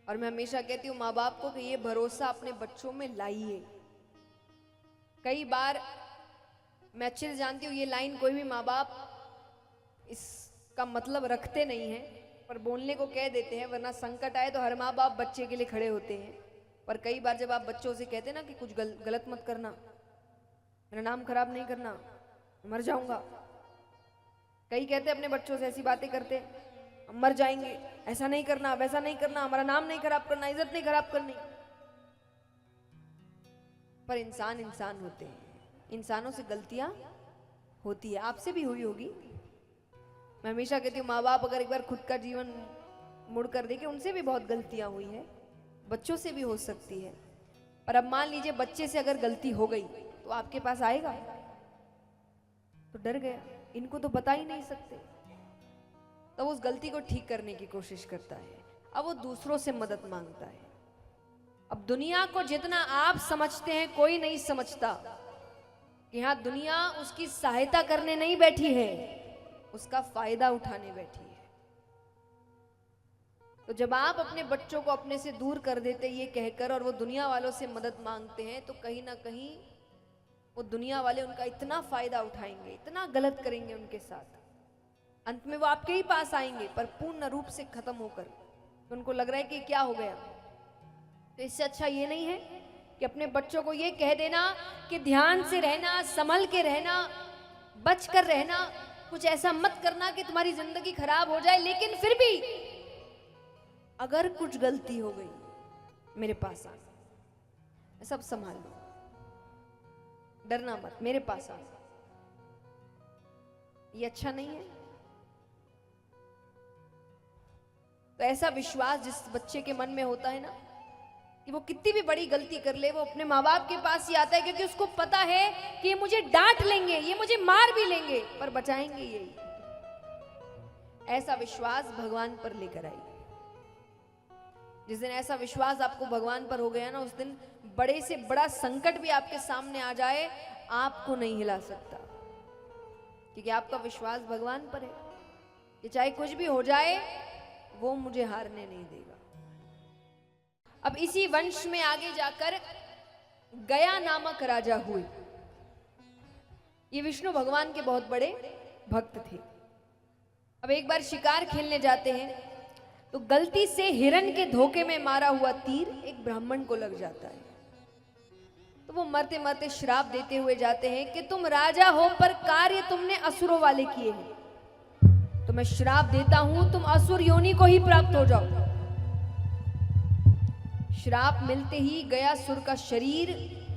और मैं हमेशा कहती हूँ माँ बाप को कि ये भरोसा अपने बच्चों में लाइए। कई बार मैं अच्छे से जानती हूँ ये लाइन कोई भी माँ बाप इसका मतलब रखते नहीं है, पर बोलने को कह देते हैं, वरना संकट आए तो हर माँ बाप बच्चे के लिए खड़े होते हैं। पर कई बार जब आप बच्चों से कहते हैं ना कि कुछ गलत मत करना, मेरा नाम खराब नहीं करना, मर जाऊंगा, कई कहते अपने बच्चों से ऐसी बातें करते, हम मर जाएंगे, ऐसा नहीं करना, वैसा नहीं करना, हमारा नाम नहीं खराब करना, इज्जत नहीं खराब करनी। पर इंसान इंसान होते हैं, इंसानों से गलतियां होती है, आपसे भी हुई होगी। मैं हमेशा कहती हूँ माँ बाप अगर एक बार खुद का जीवन मुड़ कर देखे, उनसे भी बहुत गलतियां हुई है, बच्चों से भी हो सकती है। पर अब मान लीजिए बच्चे से अगर गलती हो गई तो आपके पास आएगा तो डर गया, इनको तो बता ही नहीं सकते, तो उस गलती को ठीक करने की कोशिश करता है। अब वो दूसरों से मदद मांगता है। अब दुनिया को जितना आप समझते हैं कोई नहीं समझता कि हाँ दुनिया उसकी सहायता करने नहीं बैठी है, उसका फायदा उठाने बैठी है। तो जब आप अपने बच्चों को अपने से दूर कर देते ये कहकर और वो दुनिया वालों से मदद मांगते हैं, तो कहीं ना कहीं वो दुनिया वाले उनका इतना फायदा उठाएंगे, इतना गलत करेंगे उनके साथ, अंत में वो आपके ही पास आएंगे पर पूर्ण रूप से खत्म होकर। तो उनको लग रहा है कि क्या हो गया। तो इससे अच्छा ये नहीं है कि अपने बच्चों को ये कह देना कि ध्यान से रहना, संभल के रहना, बच कर रहना, कुछ ऐसा मत करना कि तुम्हारी जिंदगी खराब हो जाए, लेकिन फिर भी अगर कुछ गलती हो गई मेरे पास आ, सब संभाल लो, डरना मत, मेरे पास आ। ये अच्छा नहीं है। तो ऐसा विश्वास जिस बच्चे के मन में होता है ना कि वो कितनी भी बड़ी गलती कर ले, वो अपने माँ बाप के पास ही आता है, क्योंकि उसको पता है कि ये मुझे डांट लेंगे, ये मुझे मार भी लेंगे, पर बचाएंगे यही। ऐसा विश्वास भगवान पर लेकर आइए। जिस दिन ऐसा विश्वास आपको भगवान पर हो गया ना, उस दिन बड़े से बड़ा संकट भी आपके सामने आ जाए, आपको नहीं हिला सकता, क्योंकि आपका विश्वास भगवान पर है कि चाहे कुछ भी हो जाए वो मुझे हारने नहीं देगा। अब इसी वंश में आगे जाकर गया नामक राजा हुए। ये विष्णु भगवान के बहुत बड़े भक्त थे। अब एक बार शिकार खेलने जाते हैं तो गलती से हिरण के धोखे में मारा हुआ तीर एक ब्राह्मण को लग जाता है। तो वो मरते मरते श्राप देते हुए जाते हैं कि तुम राजा हो पर कार्य तुमने असुरों वाले किए हैं, तो मैं श्राप देता हूं तुम असुर योनि को ही प्राप्त हो जाओ। श्राप मिलते ही गयासुर का शरीर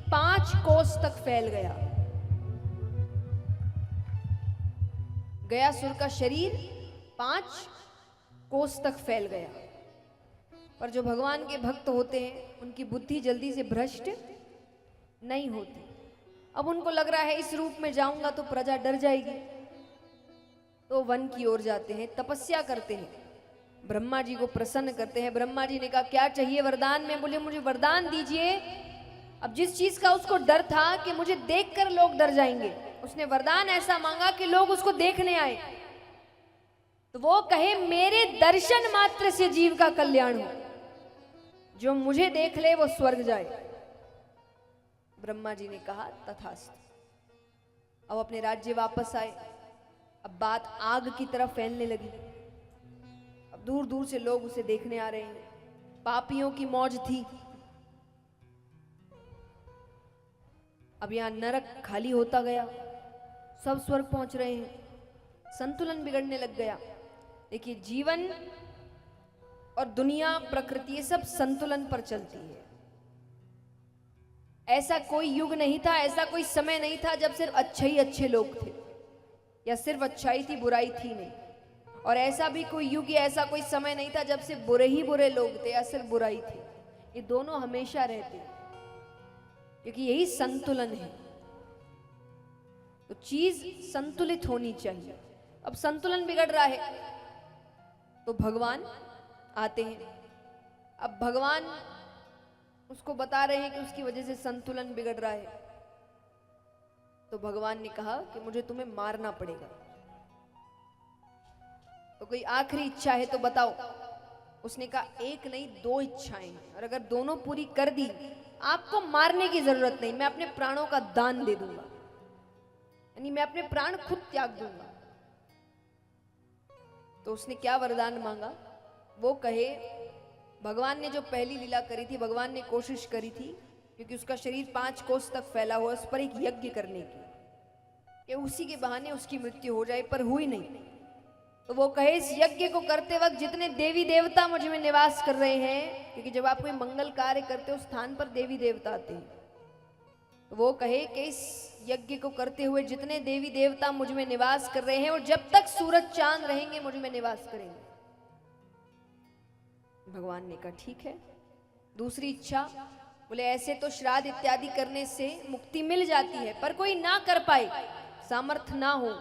5 कोस तक फैल गया। गयासुर का शरीर 5 कोस तक फैल गया। पर जो भगवान के भक्त होते हैं उनकी बुद्धि जल्दी से भ्रष्ट नहीं होती। अब उनको लग रहा है इस रूप में जाऊंगा तो प्रजा डर जाएगी, तो वन की ओर जाते हैं, तपस्या करते हैं, ब्रह्मा जी को प्रसन्न करते हैं। ब्रह्मा जी ने कहा क्या चाहिए वरदान में? बोले मुझे वरदान दीजिए। अब जिस चीज का उसको डर था कि मुझे देखकर लोग डर जाएंगे, उसने वरदान ऐसा मांगा कि लोग उसको देखने आए, तो वो कहे मेरे दर्शन मात्र से जीव का कल्याण हो, जो मुझे देख ले वो स्वर्ग जाए। ब्रह्मा जी ने कहा तथास्तु। अब अपने राज्य वापस आए। अब बात आग की तरफ फैलने लगी। अब दूर दूर से लोग उसे देखने आ रहे हैं। पापियों की मौज थी। अब यहां नरक खाली होता गया, सब स्वर्ग पहुंच रहे हैं, संतुलन बिगड़ने लग गया। देखिए जीवन और दुनिया, प्रकृति, ये सब संतुलन पर चलती है। ऐसा कोई युग नहीं था, ऐसा कोई समय नहीं था जब सिर्फ अच्छे ही अच्छे लोग थे, या सिर्फ अच्छाई थी बुराई थी नहीं। और ऐसा भी कोई युग या ऐसा कोई समय नहीं था जब सिर्फ बुरे ही बुरे लोग थे या सिर्फ बुराई थी। ये दोनों हमेशा रहते, क्योंकि यही संतुलन है। तो चीज संतुलित होनी चाहिए। अब संतुलन बिगड़ रहा है तो भगवान आते हैं। अब भगवान उसको बता रहे हैं कि उसकी वजह से संतुलन बिगड़ रहा है। तो भगवान ने कहा कि मुझे तुम्हें मारना पड़ेगा, तो कोई आखिरी इच्छा है तो बताओ। उसने कहा एक नहीं दो इच्छाएं हैं, और अगर दोनों पूरी कर दी आपको मारने की जरूरत नहीं, मैं अपने प्राणों का दान दे दूंगा, यानी मैं अपने प्राण खुद त्याग दूंगा। तो उसने क्या वरदान मांगा? वो कहे भगवान ने जो पहली लीला करी थी, भगवान ने कोशिश करी थी क्योंकि उसका शरीर 5 कोस तक फैला हुआ, उस पर एक यज्ञ करने की कि उसी के बहाने उसकी मृत्यु हो जाए, पर हुई नहीं। तो वो कहे इस यज्ञ को करते वक्त जितने देवी देवता मुझ में निवास कर रहे हैं, क्योंकि जब आप कोई मंगल कार्य करते हो स्थान पर देवी देवता आते हैं, तो वो कहे कि इस यज्ञ को करते हुए जितने देवी देवता मुझ में निवास कर रहे हैं और जब तक सूरज चांद रहेंगे मुझ में निवास करेंगे। भगवान ने कहा ठीक है। दूसरी इच्छा, बोले ऐसे तो श्राद्ध इत्यादि करने से मुक्ति मिल जाती है, पर कोई ना कर पाए, सामर्थ्य ना हो,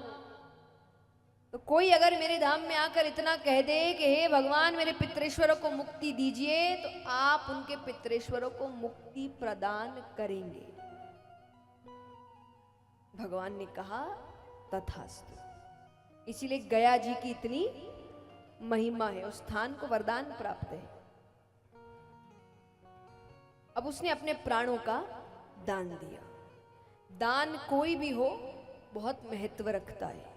तो कोई अगर मेरे धाम में आकर इतना कह दे कि हे भगवान मेरे पितरेश्वरों को मुक्ति दीजिए, तो आप उनके पितरेश्वरों को मुक्ति प्रदान करेंगे। भगवान ने कहा तथास्तु। इसीलिए गया जी की इतनी महिमा है, उस स्थान को वरदान प्राप्त है। अब उसने अपने प्राणों का दान दिया। दान कोई भी हो बहुत महत्व रखता है।